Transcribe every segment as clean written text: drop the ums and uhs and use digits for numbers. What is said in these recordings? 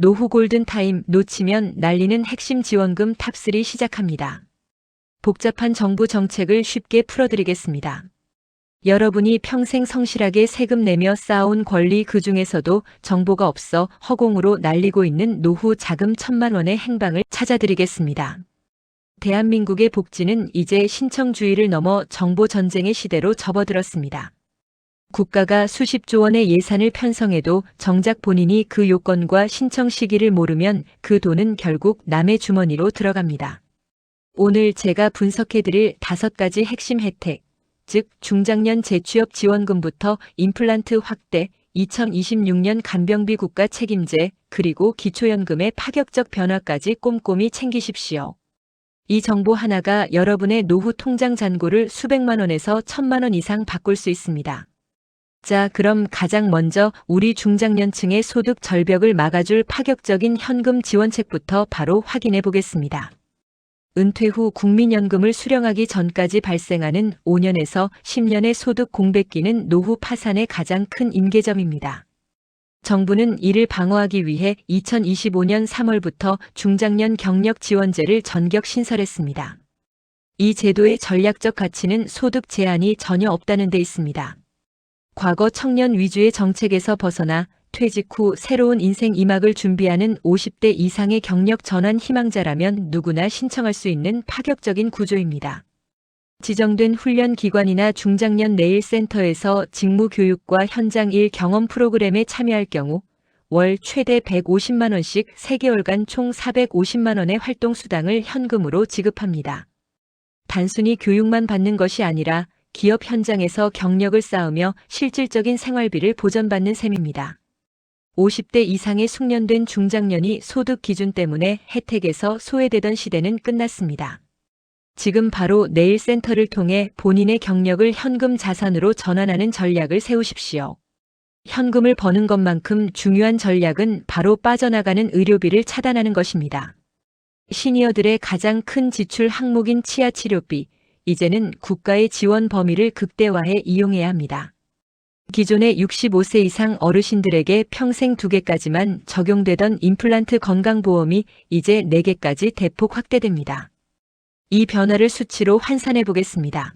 노후 골든타임 놓치면 날리는 핵심 지원금 탑3 시작합니다. 복잡한 정부 정책을 쉽게 풀어드리겠습니다. 여러분이 평생 성실하게 세금 내며 쌓아온 권리 그중에서도 정보가 없어 허공으로 날리고 있는 노후 자금 1,000만 원의 행방을 찾아드리겠습니다. 대한민국의 복지는 이제 신청주의를 넘어 정보 전쟁의 시대로 접어들었습니다. 국가가 수십조 원의 예산을 편성해도 정작 본인이 그 요건과 신청 시기를 모르면 그 돈은 결국 남의 주머니로 들어갑니다. 오늘 제가 분석해드릴 5가지 핵심 혜택, 즉 중장년 재취업 지원금부터 임플란트 확대, 2026년 간병비 국가 책임제, 그리고 기초연금의 파격적 변화까지 꼼꼼히 챙기십시오. 이 정보 하나가 여러분의 노후 통장 잔고를 수백만 원에서 1,000만 원 이상 바꿀 수 있습니다. 자, 그럼 가장 먼저 우리 중장년층의 소득 절벽을 막아줄 파격적인 현금 지원책부터 바로 확인해 보겠습니다. 은퇴 후 국민연금을 수령하기 전까지 발생하는 5년에서 10년의 소득 공백기는 노후 파산의 가장 큰 임계점입니다. 정부는 이를 방어하기 위해 2025년 3월부터 중장년 경력 지원제를 전격 신설했습니다. 이 제도의 전략적 가치는 소득 제한이 전혀 없다는 데 있습니다. 과거 청년 위주의 정책에서 벗어나 퇴직 후 새로운 인생 2막을 준비하는 50대 이상의 경력 전환 희망자라면 누구나 신청할 수 있는 파격적인 구조입니다. 지정된 훈련기관이나 중장년 네일센터에서 직무 교육과 현장 일 경험 프로그램에 참여할 경우 월 최대 150만 원씩 3개월간 총 450만 원의 활동수당을 현금으로 지급합니다. 단순히 교육만 받는 것이 아니라 기업 현장에서 경력을 쌓으며 실질적인 생활비를 보전받는 셈입니다. 50대 이상의 숙련된 중장년이 소득 기준 때문에 혜택에서 소외되던 시대는 끝났습니다. 지금 바로 네일센터를 통해 본인의 경력을 현금 자산으로 전환하는 전략을 세우십시오. 현금을 버는 것만큼 중요한 전략은 바로 빠져나가는 의료비를 차단하는 것입니다. 시니어들의 가장 큰 지출 항목인 치아 치료비, 이제는 국가의 지원 범위를 극대화해 이용해야 합니다. 기존의 65세 이상 어르신들에게 평생 2개까지만 적용되던 임플란트 건강보험이 이제 4개까지 대폭 확대됩니다. 이 변화를 수치로 환산해 보겠습니다.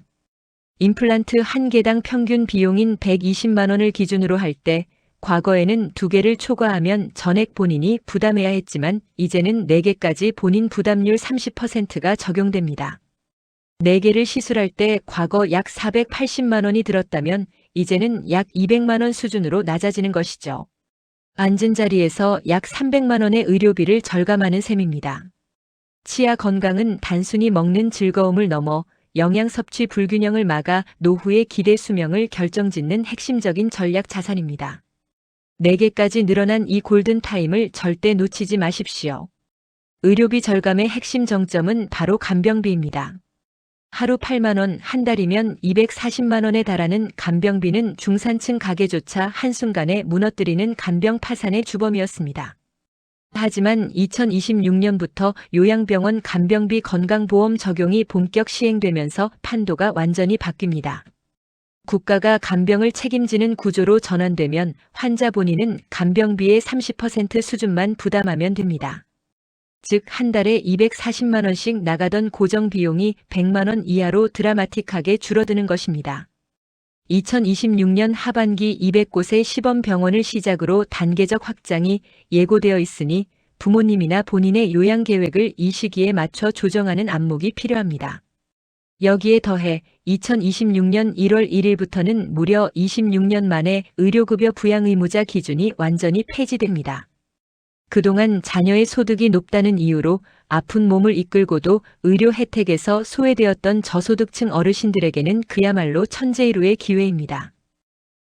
임플란트 1개당 평균 비용인 120만 원을 기준으로 할 때 과거에는 2개를 초과하면 전액 본인이 부담해야 했지만 이제는 4개까지 본인 부담률 30%가 적용됩니다. 4개를 시술할 때 과거 약 480만 원이 들었다면 이제는 약 200만 원 수준으로 낮아지는 것이죠. 앉은 자리에서 약 300만 원의 의료비를 절감하는 셈입니다. 치아 건강은 단순히 먹는 즐거움을 넘어 영양 섭취 불균형을 막아 노후의 기대 수명을 결정짓는 핵심적인 전략 자산입니다. 4개까지 늘어난 이 골든타임을 절대 놓치지 마십시오. 의료비 절감의 핵심 정점은 바로 간병비입니다. 하루 8만 원, 한 달이면 240만 원에 달하는 간병비는 중산층 가게조차 한순간에 무너뜨리는 간병 파산의 주범이었습니다. 하지만 2026년부터 요양병원 간병비 건강보험 적용이 본격 시행되면서 판도가 완전히 바뀝니다. 국가가 간병을 책임지는 구조로 전환되면 환자 본인은 간병비의 30% 수준만 부담하면 됩니다. 즉 한 달에 240만 원씩 나가던 고정 비용이 100만 원 이하로 드라마틱하게 줄어드는 것입니다. 2026년 하반기 200곳의 시범병원을 시작으로 단계적 확장이 예고되어 있으니 부모님이나 본인의 요양 계획을 이 시기에 맞춰 조정하는 안목이 필요합니다. 여기에 더해 2026년 1월 1일부터는 무려 26년 만에 의료급여 부양 의무자 기준이 완전히 폐지됩니다. 그동안 자녀의 소득이 높다는 이유로 아픈 몸을 이끌고도 의료 혜택에서 소외되었던 저소득층 어르신들에게는 그야말로 천재일우의 기회입니다.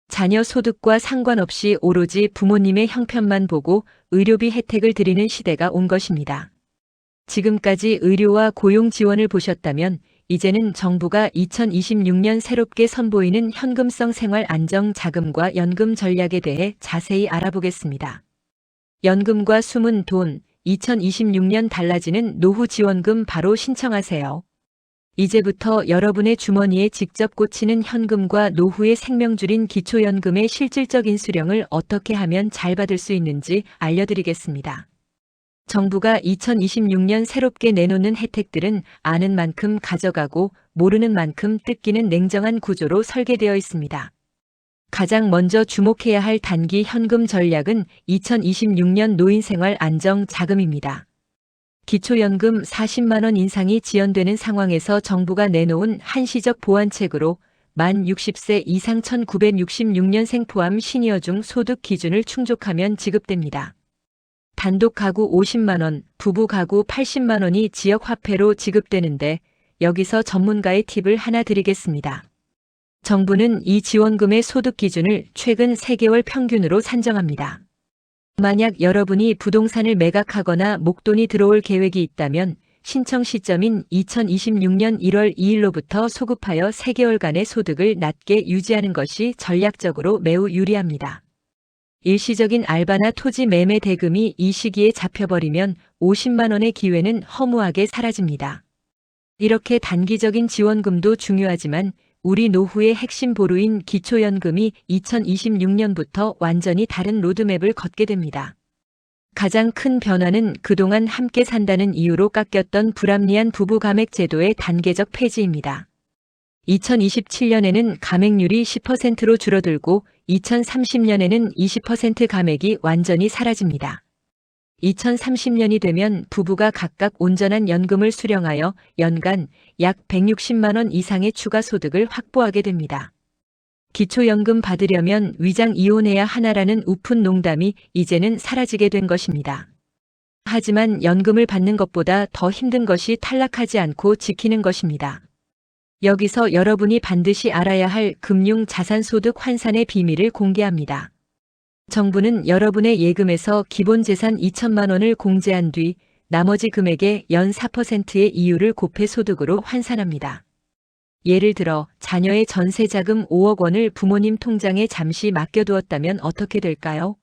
자녀 소득과 상관없이 오로지 부모님의 형편만 보고 의료비 혜택을 드리는 시대가 온 것입니다. 지금까지 의료와 고용 지원을 보셨다면 이제는 정부가 2026년 새롭게 선보이는 현금성 생활 안정 자금과 연금 전략에 대해 자세히 알아보겠습니다. 연금과 숨은 돈, 2026년 달라지는 노후 지원금 바로 신청하세요. 이제부터 여러분의 주머니에 직접 꽂히는 현금과 노후의 생명줄인 기초연금의 실질적인 수령을 어떻게 하면 잘 받을 수 있는지 알려드리겠습니다. 정부가 2026년 새롭게 내놓는 혜택들은 아는 만큼 가져가고 모르는 만큼 뜯기는 냉정한 구조로 설계되어 있습니다. 가장 먼저 주목해야 할 단기 현금 전략은 2026년 노인생활 안정 자금입니다. 기초연금 40만 원 인상이 지연되는 상황에서 정부가 내놓은 한시적 보완책으로 만 60세 이상 1966년생 포함 시니어 중 소득 기준을 충족하면 지급됩니다. 단독 가구 50만 원, 부부 가구 80만 원이 지역 화폐로 지급되는데 여기서 전문가의 팁을 하나 드리겠습니다. 정부는 이 지원금의 소득 기준을 최근 3개월 평균으로 산정합니다. 만약 여러분이 부동산을 매각하거나 목돈이 들어올 계획이 있다면 신청 시점인 2026년 1월 2일로부터 소급하여 3개월간의 소득을 낮게 유지하는 것이 전략적으로 매우 유리합니다. 일시적인 알바나 토지 매매 대금이 이 시기에 잡혀버리면 50만 원의 기회는 허무하게 사라집니다. 이렇게 단기적인 지원금도 중요하지만 우리 노후의 핵심 보루인 기초연금이 2026년부터 완전히 다른 로드맵을 걷게 됩니다. 가장 큰 변화는 그동안 함께 산다는 이유로 깎였던 불합리한 부부 감액 제도의 단계적 폐지입니다. 2027년에는 감액률이 10%로 줄어들고 2030년에는 20% 감액이 완전히 사라집니다. 2030년이 되면 부부가 각각 온전한 연금을 수령하여 연간 약 160만 원 이상의 추가 소득을 확보하게 됩니다. 기초연금 받으려면 위장 이혼해야 하나라는 우픈 농담이 이제는 사라지게 된 것입니다. 하지만 연금을 받는 것보다 더 힘든 것이 탈락하지 않고 지키는 것입니다. 여기서 여러분이 반드시 알아야 할 금융 자산소득 환산의 비밀을 공개합니다. 정부는 여러분의 예금에서 기본 재산 2천만 원을 공제한 뒤 나머지 금액의 연 4%의 이율을 곱해 소득으로 환산합니다. 예를 들어 자녀의 전세자금 5억 원을 부모님 통장에 잠시 맡겨두었다면 어떻게 될까요?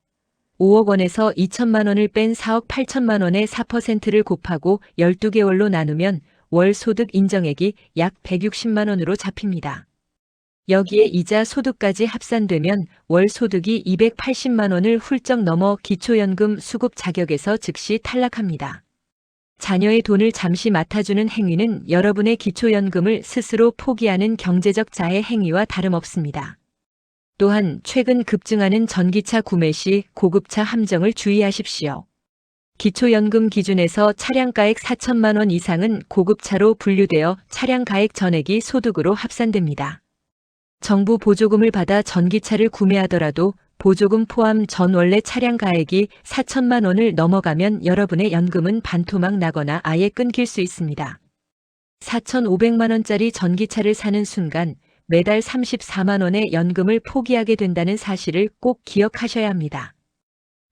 5억 원에서 2천만 원을 뺀 4억 8천만 원의 4%를 곱하고 12개월로 나누면 월 소득 인정액이 약 160만 원으로 잡힙니다. 여기에 이자 소득까지 합산되면 월 소득이 280만 원을 훌쩍 넘어 기초연금 수급 자격에서 즉시 탈락합니다. 자녀의 돈을 잠시 맡아주는 행위는 여러분의 기초연금을 스스로 포기하는 경제적 자해 행위와 다름없습니다. 또한 최근 급증하는 전기차 구매 시 고급차 함정을 주의하십시오. 기초연금 기준에서 차량가액 4천만 원 이상은 고급차로 분류되어 차량가액 전액이 소득으로 합산됩니다. 정부 보조금을 받아 전기차를 구매하더라도 보조금 포함 전 원래 차량 가액이 4천만 원을 넘어가면 여러분의 연금은 반토막 나거나 아예 끊길 수 있습니다. 4,500만 원짜리 전기차를 사는 순간 매달 34만 원의 연금을 포기하게 된다는 사실을 꼭 기억하셔야 합니다.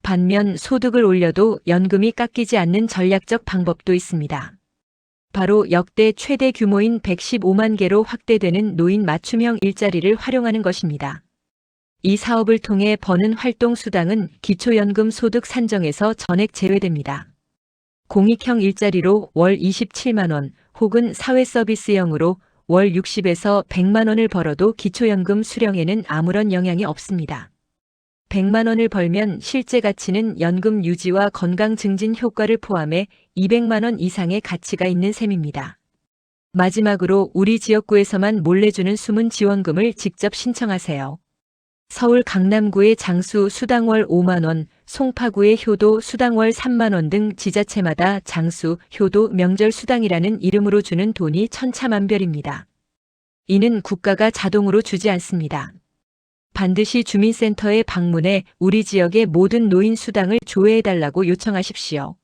반면 소득을 올려도 연금이 깎이지 않는 전략적 방법도 있습니다. 바로 역대 최대 규모인 115만 개로 확대되는 노인 맞춤형 일자리를 활용하는 것입니다. 이 사업을 통해 버는 활동수당은 기초연금 소득 산정에서 전액 제외됩니다. 공익형 일자리로 월 27만 원 혹은 사회서비스형으로 월 60에서 100만 원을 벌어도 기초연금 수령에는 아무런 영향이 없습니다. 100만 원을 벌면 실제 가치는 연금 유지와 건강 증진 효과를 포함해 200만 원 이상의 가치가 있는 셈입니다. 마지막으로 우리 지역구에서만 몰래 주는 숨은 지원금을 직접 신청하세요. 서울 강남구의 장수 수당월 5만 원, 송파구의 효도 수당월 3만 원 등 지자체마다 장수, 효도, 명절 수당이라는 이름으로 주는 돈이 천차만별입니다. 이는 국가가 자동으로 주지 않습니다. 반드시 주민센터에 방문해 우리 지역의 모든 노인 수당을 조회해달라고 요청하십시오.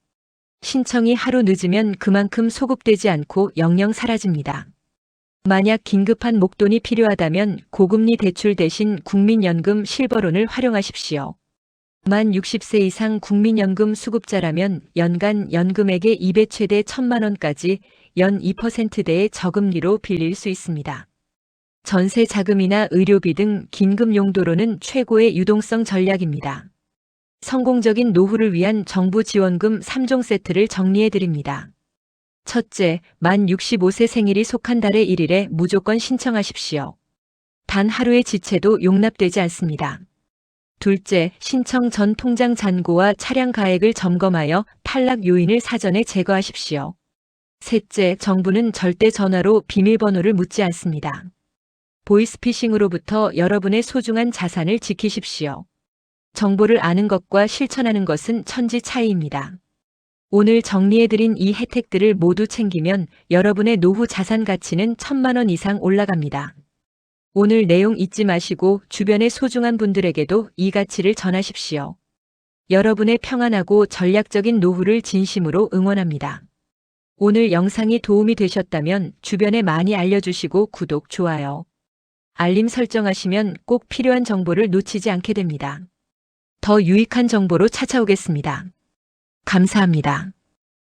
신청이 하루 늦으면 그만큼 소급되지 않고 영영 사라집니다. 만약 긴급한 목돈이 필요하다면 고금리 대출 대신 국민연금 실버론을 활용하십시오. 만 60세 이상 국민연금 수급자라면 연간 연금액의 2배 최대 1,000만 원까지 연 2%대의 저금리로 빌릴 수 있습니다. 전세 자금이나 의료비 등 긴급 용도로는 최고의 유동성 전략입니다. 성공적인 노후를 위한 정부 지원금 3종 세트를 정리해 드립니다. 첫째, 만 65세 생일이 속한 달의 1일에 무조건 신청하십시오. 단 하루의 지체도 용납되지 않습니다. 둘째, 신청 전 통장 잔고와 차량 가액을 점검하여 탈락 요인을 사전에 제거하십시오. 셋째, 정부는 절대 전화로 비밀번호를 묻지 않습니다. 보이스피싱으로부터 여러분의 소중한 자산을 지키십시오. 정보를 아는 것과 실천하는 것은 천지 차이입니다. 오늘 정리해드린 이 혜택들을 모두 챙기면 여러분의 노후 자산 가치는 1,000만 원 이상 올라갑니다. 오늘 내용 잊지 마시고 주변의 소중한 분들에게도 이 가치를 전하십시오. 여러분의 평안하고 전략적인 노후를 진심으로 응원합니다. 오늘 영상이 도움이 되셨다면 주변에 많이 알려주시고 구독, 좋아요, 알림 설정하시면 꼭 필요한 정보를 놓치지 않게 됩니다. 더 유익한 정보로 찾아오겠습니다. 감사합니다.